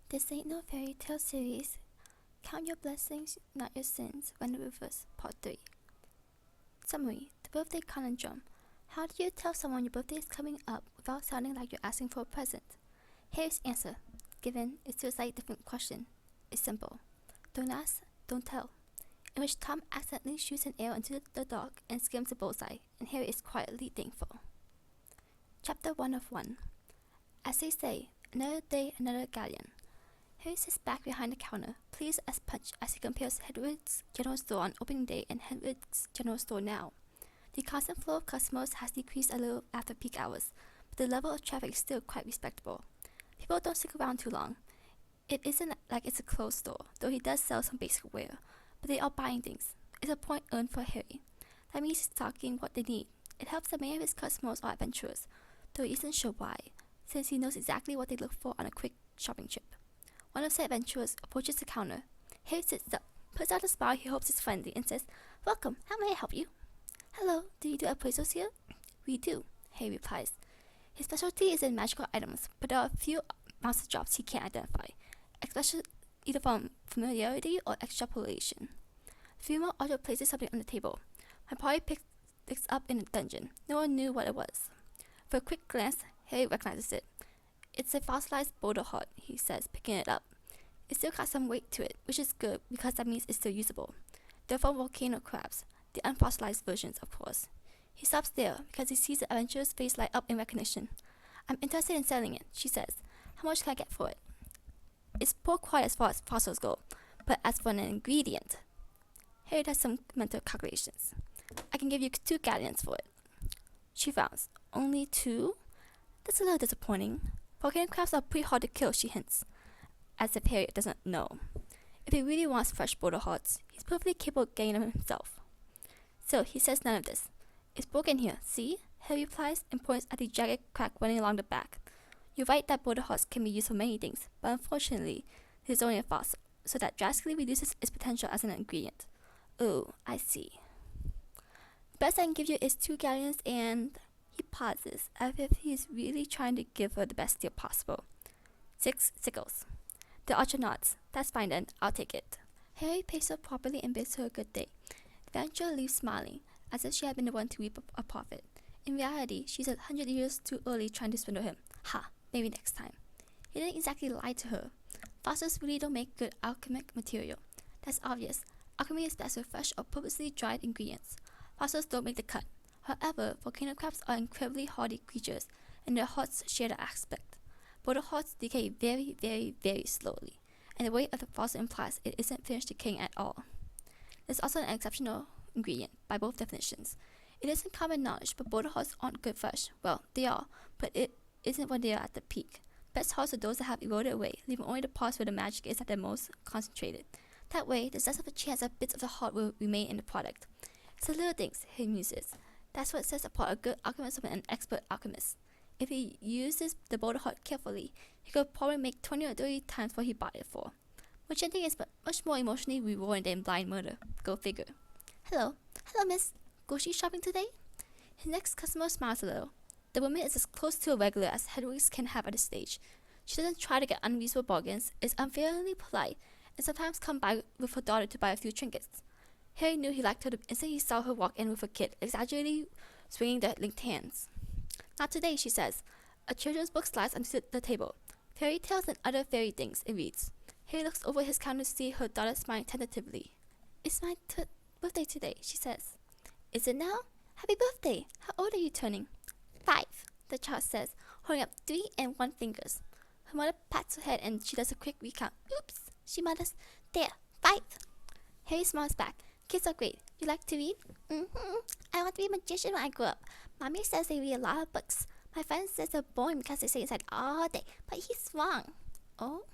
This ain't no fairy tale series. Count your blessings, not your sins. RenderedReversed, Part 3. Summary: The Birthday Conundrum. How do you tell someone your birthday is coming up without sounding like you're asking for a present? Here's answer. Given, it's a slightly different question. It's simple. Don't ask, don't tell. In which Tom accidentally shoots an arrow into the dark and skims a bullseye, and Harry is quietly thankful. Chapter 1 of 1. As they say, another day, another galleon. Harry sits back behind the counter, pleased as punch as he compares Hedwig's general store on opening day and Hedwig's general store now. The constant flow of customers has decreased a little after peak hours, but the level of traffic is still quite respectable. People don't stick around too long. It isn't like it's a closed store, though he does sell some basic wear, but they are buying things. It's a point earned for Harry. That means he's talking what they need. It helps that many of his customers are adventurers, though he isn't sure why, since he knows exactly what they look for on a quick shopping trip. One of said adventurers approaches the counter. Harry sits up, puts out a smile he hopes is friendly, and says, "Welcome, how may I help you?" "Hello, do you do appraisals here?" "We do," Harry replies. His specialty is in magical items, but there are a few monster drops he can't identify, especially either from familiarity or extrapolation. The female also places something on the table. My party picks up in a dungeon. No one knew what it was. For a quick glance, Harry recognizes it. "It's a fossilized boulder heart," he says, picking it up. It's still got some weight to it, which is good because that means it's still usable. They're from volcano crabs, the unfossilized versions, of course. He stops there because he sees the adventurer's face light up in recognition. "I'm interested in selling it," she says. "How much can I get for it?" It's poor quality as far as fossils go, but as for an ingredient, Harry does some mental calculations. "I can give you 2 galleons for it." She frowns. "Only 2? That's a little disappointing. Volcano crabs are pretty hard to kill," she hints, as if Harry doesn't know. If he really wants fresh boulder hearts, he's perfectly capable of getting them himself. So he says none of this. "It's broken here, see?" Harry replies and points at the jagged crack running along the back. "You're right that boulder hearts can be used for many things, but unfortunately, it is only a fossil, so that drastically reduces its potential as an ingredient." "Oh, I see. The best I can give you is 2 galleons and..." He pauses, as if he's really trying to give her the best deal possible. 6 sickles. The archer nods. "That's fine then, I'll take it." Harry pays her properly and bids her a good day. The adventurer leaves smiling, as if she had been the one to reap a profit. In reality, she's 100 years too early trying to swindle him. Ha, maybe next time. He didn't exactly lie to her. Fossils really don't make good alchemic material. That's obvious. Alchemy is best with fresh or purposely dried ingredients. Fossils don't make the cut. However, volcano crabs are incredibly hardy creatures, and their hearts share the aspect. Boulder hearts decay very, very, very slowly, and the weight of the fossil implies it isn't finished decaying at all. There's also an exceptional ingredient, by both definitions. It isn't common knowledge, but boulder hearts aren't good fresh. Well, they are, but it isn't when they are at the peak. Best hearts are those that have eroded away, leaving only the parts where the magic is at their most concentrated. That way, there's less of a chance that bits of the heart will remain in the product. It's the little things, he muses. That's what sets apart a good alchemist from an expert alchemist. If he uses the boulder heart carefully, he could probably make 20 or 30 times what he bought it for. Which I think is much more emotionally rewarding than blind murder. Go figure. "Hello, miss. Grocery shopping today?" His next customer smiles a little. The woman is as close to a regular as Hedwig can have at this stage. She doesn't try to get unreasonable bargains, is unfairly polite, and sometimes comes by with her daughter to buy a few trinkets. Harry knew he liked her the instant he saw her walk in with her kid, exaggeratedly swinging their linked hands. "Not today," she says. A children's book slides onto the table. "Fairy tales and other fairy things," it reads. Harry looks over his counter to see her daughter smiling tentatively. "It's my birthday today," she says. "Is it now? Happy birthday! How old are you turning?" 5, the child says, holding up 3 and 1 fingers. Her mother pats her head and she does a quick recount. "Oops," she mutters. "There, 5. Harry smiles back. "Kids are great. You like to read?" "I want to be a magician when I grow up. Mommy says they read a lot of books. My friend says they're boring because they stay inside all day, but he's wrong." "Oh?"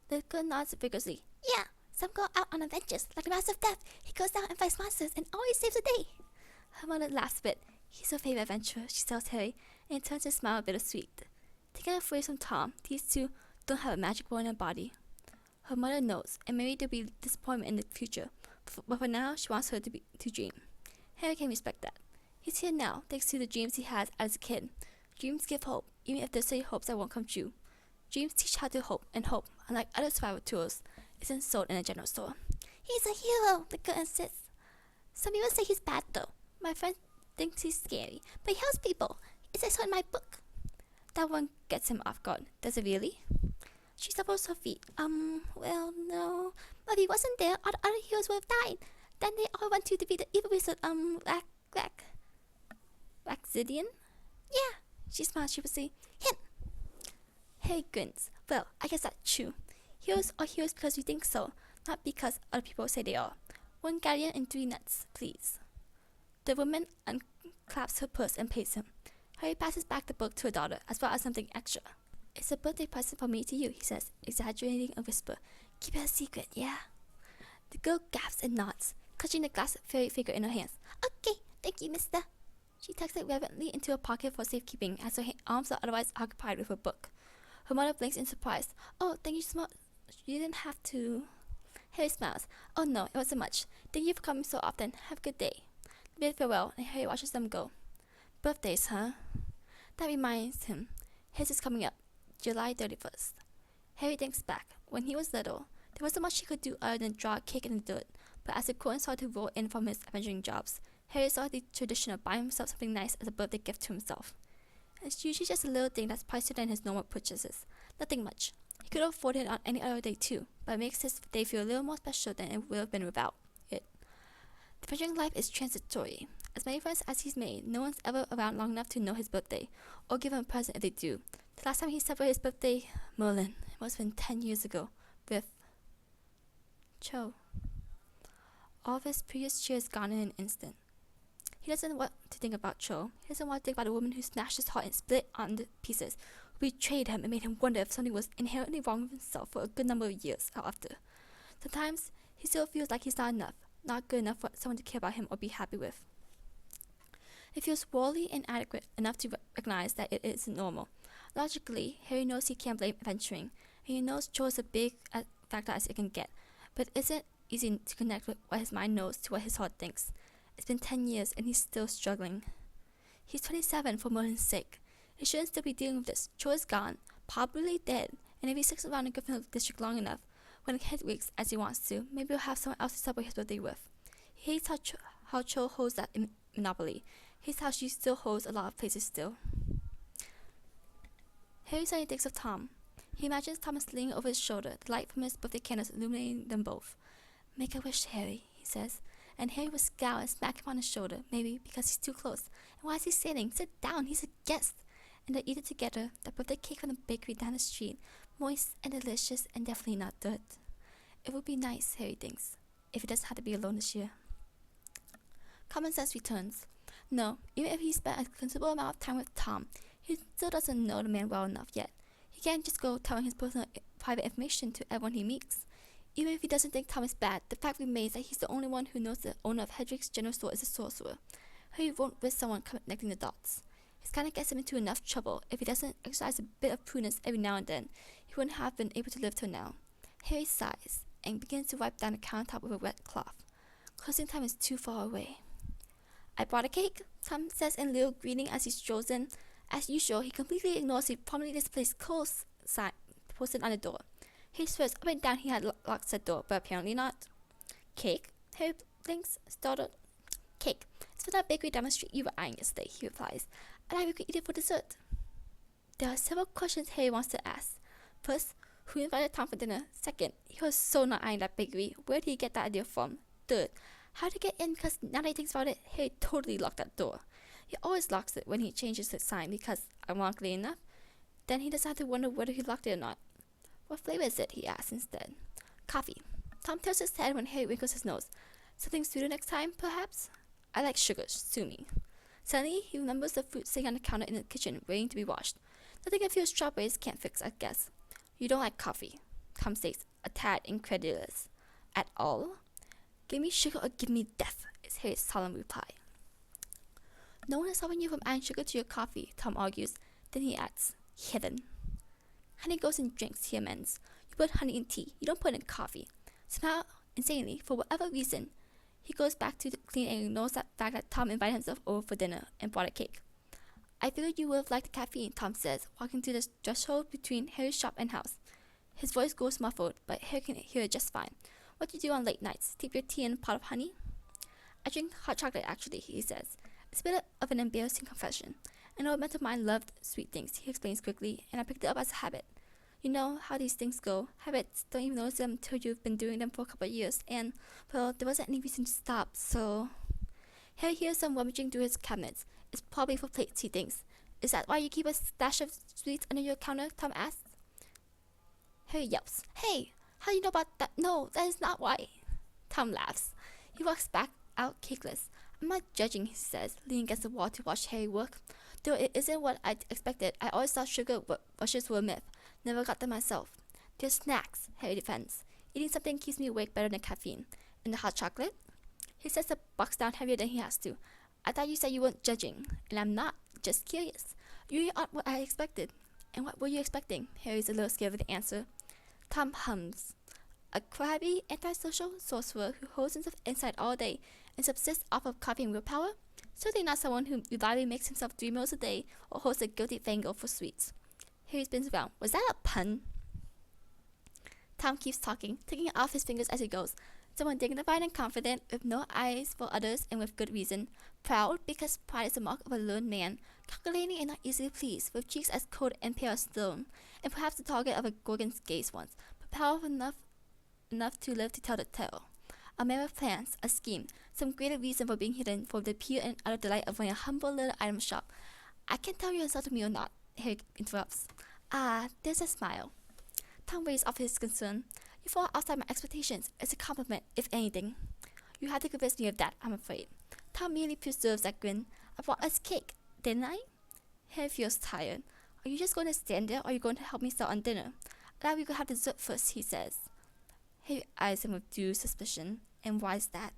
The girl nods vigorously. "Yeah, some go out on adventures, like the Master of Death. He goes down and fights monsters and always saves the day." Her mother laughs a bit. "He's her favorite adventurer," she tells Harry, and turns to smile bittersweet. Taking a phrase from Tom, these two don't have a magic ball in their body. Her mother knows, and maybe there'll be disappointment in the future, but for now, she wants her to dream. Harry can respect that. He's here now, thanks to the dreams he has as a kid. Dreams give hope, even if they're silly hopes that won't come true. Dreams teach how to hope, and hope, unlike other survival tools, isn't sold in a general store. He's a hero, the girl insists. Some people say he's bad though. My friend thinks he's scary, but he helps people. It's I saw in my book. That one gets him off guard. Does it really? She shuffles her feet. Well, no. But if he wasn't there, all the other heroes would have died. Then they all went to defeat the evil wizard, Laxidian? Yeah, she smiles sheepishly. Him! Harry grins. Well, I guess that's true. Heroes are heroes because we think so, not because other people say they are. 1 galleon and 3 nuts, please. The woman unclaps her purse and pays him. Harry passes back the book to her daughter, as well as something extra. It's a birthday present from me to you, he says, exaggerating a whisper. Keep it a secret, yeah? The girl gasps and nods, clutching the glass fairy figure in her hands. Okay, thank you, mister. She tucks it reverently into her pocket for safekeeping, as her arms are otherwise occupied with her book. Her mother blinks in surprise. Oh, thank you so much. You didn't have to. Harry smiles. Oh no, it wasn't much. Thank you for coming so often. Have a good day. They bid farewell, and Harry watches them go. Birthdays, huh? That reminds him. His is coming up, July 31st. Harry thinks back. When he was little, there wasn't much he could do other than draw a cake in the dirt, but as the coins started to roll in from his adventuring jobs, Harry saw the tradition of buying himself something nice as a birthday gift to himself. It's usually just a little thing that's pricier than his normal purchases. Nothing much. He could have afforded it on any other day too, but it makes his day feel a little more special than it would have been without it. The adventuring life is transitory. As many friends as he's made, no one's ever around long enough to know his birthday, or give him a present if they do. The last time he celebrated his birthday, Merlin, it must have been 10 years ago, with Cho. All of his previous cheer is gone in an instant. He doesn't want to think about Cho. He doesn't want to think about the woman who smashed his heart and split it onto pieces, who betrayed him and made him wonder if something was inherently wrong with himself for a good number of years after. Sometimes, he still feels like he's not enough, not good enough for someone to care about him or be happy with. It feels woefully inadequate enough to recognize that it isn't normal. Logically, Harry knows he can't blame adventuring, and he knows Cho is a big factor as it can get, but it isn't easy to connect with what his mind knows to what his heart thinks. It's been 10 years and he's still struggling. He's 27 for Merlin's sake. He shouldn't still be dealing with this. Cho is gone, probably dead, and if he sticks around in Gryffindor District long enough, when he weeks as he wants to, maybe he'll have someone else to celebrate his birthday with. He hates how Cho holds that monopoly. He hates how she still holds a lot of places still. Harry suddenly thinks of Tom. He imagines Thomas leaning over his shoulder, the light from his birthday candles illuminating them both. Make a wish, Harry, he says. And Harry will scowl and smack him on his shoulder, maybe because he's too close. And why is he sitting? Sit down, he's a guest. And they eat it together, the birthday cake from the bakery down the street, moist and delicious and definitely not dirt. It would be nice, Harry thinks, if he doesn't have to be alone this year. Common sense returns. No, even if he spent a considerable amount of time with Tom, he still doesn't know the man well enough yet. He can't just go telling his personal private information to everyone he meets. Even if he doesn't think Tom is bad, the fact remains that he's the only one who knows the owner of Hedrig's general store is a sorcerer. Harry won't risk someone connecting the dots. His kind of gets him into enough trouble. If he doesn't exercise a bit of prudence every now and then, he wouldn't have been able to live till now. Harry sighs and begins to wipe down the countertop with a wet cloth. Closing time is too far away. I brought a cake, Tom says in little greeting as he strolls in. As usual, he completely ignores the prominently displayed close sign posted on the door. He swears up and down he had locked the door, but apparently not. Cake? Harry blinks, startled. Cake. It's from that bakery down the street you were eyeing yesterday, he replies. And I could eat it for dessert. There are several questions Harry wants to ask. First, who invited Tom for dinner? Second, he was so not eyeing that bakery. Where did he get that idea from? Third, how to get in, because now that he thinks about it, Harry totally locked that door. He always locks it when he changes the sign because, ironically enough, then he doesn't have to wonder whether he locked it or not. What flavor is it? He asks instead. Coffee. Tom tilts his head when Harry wrinkles his nose. Something sweeter next time, perhaps? I like sugar, sue me. Suddenly, he remembers the fruit sitting on the counter in the kitchen, waiting to be washed. Nothing a few strawberries can't fix, I guess. You don't like coffee, Tom states, a tad incredulous. At all? Give me sugar or give me death, is Harry's solemn reply. No one is stopping you from adding sugar to your coffee, Tom argues. Then he adds, hidden. Honey goes in drinks, he amends. You put honey in tea, you don't put it in coffee. Somehow, insanely, for whatever reason, he goes back to the clean and ignores that fact that Tom invited himself over for dinner and brought a cake. I figured you would have liked the caffeine, Tom says, walking through the threshold between Harry's shop and house. His voice goes muffled, but Harry can hear it just fine. What do you do on late nights? Steep your tea in a pot of honey? I drink hot chocolate, actually, he says. It's a bit of an embarrassing confession. An old mentor of mine loved sweet things, he explains quickly, and I picked it up as a habit. You know how these things go. Habits, don't even notice them until you've been doing them for a couple of years, and, well, there wasn't any reason to stop, so... Harry hears some rummaging through his cabinets. It's probably for plates, he thinks. Is that why you keep a stash of sweets under your counter? Tom asks. Harry yelps. Hey, how do you know about that? No, that is not why. Tom laughs. He walks back out cakeless. I'm not judging, he says, leaning against the wall to watch Harry work. Though it isn't what I expected, I always thought sugar rushes were a myth. Never got them myself. They're snacks, Harry defends. Eating something keeps me awake better than caffeine. And the hot chocolate? He sets the box down heavier than he has to. I thought you said you weren't judging, and I'm not, just curious. You aren't what I expected. And what were you expecting? Harry's a little scared of the answer. Tom hums. A crabby, antisocial sorcerer who holds himself inside all day and subsists off of coffee and willpower? Certainly not someone who reliably makes himself 3 meals a day or holds a guilty fangle for sweets. Harry spins around. Was that a pun? Tom keeps talking, taking it off his fingers as he goes. Someone dignified and confident, with no eyes for others and with good reason. Proud, because pride is the mark of a learned man. Calculating and not easily pleased, with cheeks as cold and pale as stone, and perhaps the target of a Gorgon's gaze once, but powerful enough to live to tell the tale. A man with plans, a scheme, some greater reason for being hidden for the pure and utter delight of running a humble little item shop. I can't tell you insulted me or not, Harry interrupts. Ah, there's a smile. Tom waves off his concern. You fall outside my expectations. It's a compliment, if anything. You had to convince me of that, I'm afraid. Tom merely preserves that grin. I brought us cake, didn't I? Harry feels tired. Are you just going to stand there, or are you going to help me start on dinner? I thought we could have dessert first, he says. Harry eyes him with due suspicion. And why's that?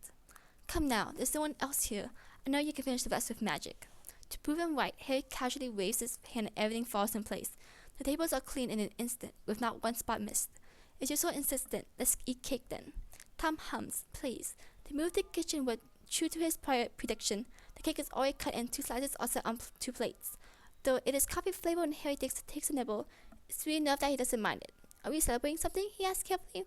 Come now, there's no one else here. I know you can finish the rest with magic. To prove him right, Harry casually waves his hand and everything falls in place. The tables are clean in an instant, with not one spot missed. If you're so insistent, let's eat cake then. Tom hums, please. They moved the kitchenware. True to his prior prediction, the cake is already cut in 2 slices or set on 2 plates. Though it is coffee flavored and Harry takes a nibble, it's sweet enough that he doesn't mind it. Are we celebrating something? He asks carefully.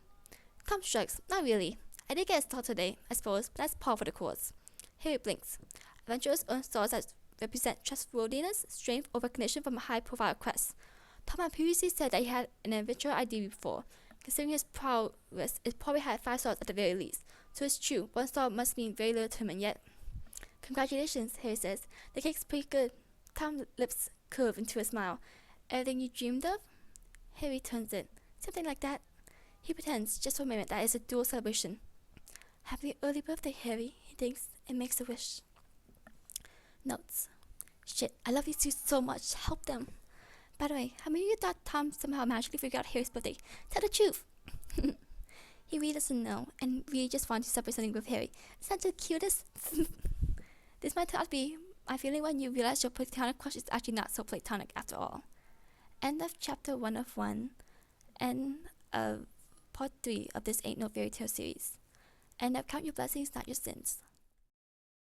Tom shrugs. Not really. I did get a star today, I suppose, but that's par for the course. Harry blinks. Adventurers earn stars that represent trustworthiness, strength, or recognition from a high-profile quest. Tom had previously said that he had an adventurer ID before. Considering his prowess, it probably had 5 stars at the very least. So it's true, 1 star must mean very little to him, and yet... Congratulations, Harry says. The cake's pretty good. Tom's lips curve into a smile. Everything you dreamed of? Harry turns it. Something like that. He pretends, just for a moment, that it's a dual celebration. Happy early birthday, Harry, he thinks, and makes a wish. Notes. Shit, I love these 2 so much. Help them. By the way, how many of you thought Tom somehow magically figured out Harry's birthday? Tell the truth! He really doesn't know, and really just wants to celebrate something with Harry. It's not the cutest. This might turn out to be my feeling when you realize your platonic crush is actually not so platonic after all. End of chapter 1 of 1, and part 3 of this Ain't No Fairy Tale series. And count your blessings, not your sins.